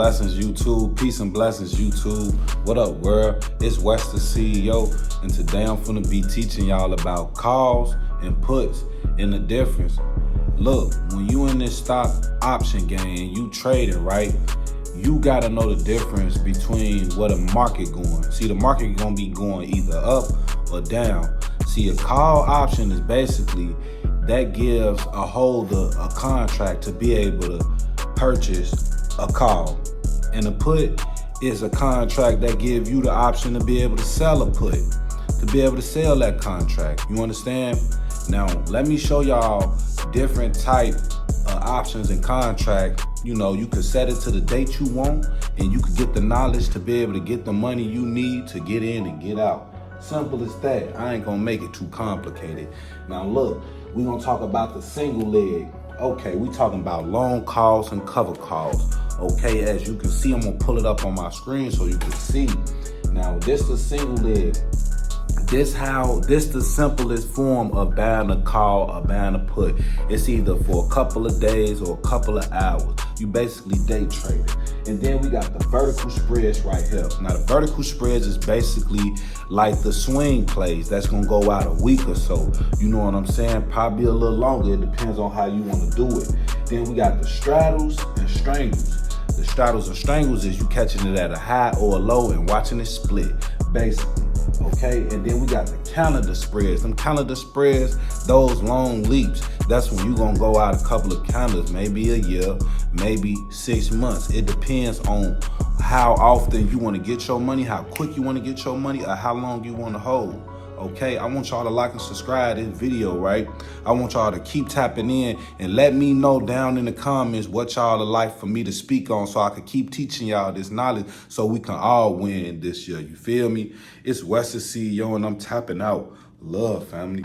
blessings, YouTube. Peace and blessings, YouTube. What up, world? It's WesTheCEO, and today I'm finna be teaching y'all about calls and puts and the difference. Look, when you in this stock option game, you trading, right? You gotta know the difference between what a market going. See, the market gonna be going either up or down. See, a call option is basically that gives a holder a contract to be able to purchase a call. And a put is a contract that gives you the option to be able to sell a put, to be able to sell that contract. You understand? Now, let me show y'all different type of options and contract. You know, you could set it to the date you want, and you could get the knowledge to be able to get the money you need to get in and get out. Simple as that. I ain't gonna make it too complicated. Now look, we're gonna talk about the single leg. Okay, we talking about long calls and cover calls. Okay, as you can see, I'm gonna pull it up on my screen so you can see. Now this the single leg. This the simplest form of buying a call or buying a put. It's either for a couple of days or a couple of hours. You basically day trade. And then we got the vertical spreads right here. Now the vertical spreads is basically like the swing plays that's gonna go out a week or so. You know what I'm saying? Probably a little longer. It depends on how you wanna do it. Then we got the straddles and strangles. The straddles and strangles is you catching it at a high or a low and watching it split, basically. Okay, and then we got the calendar spreads. Them calendar spreads, those long leaps, that's when you gonna go out a couple of calendars, maybe a year, maybe 6 months. It depends on how often you wanna get your money, how quick you wanna get your money, or how long you wanna hold. Okay, I want y'all to like and subscribe to this video, right? I want y'all to keep tapping in and let me know down in the comments what y'all would like for me to speak on so I can keep teaching y'all this knowledge so we can all win this year. You feel me? It's WesTheCEO and I'm tapping out. Love, family.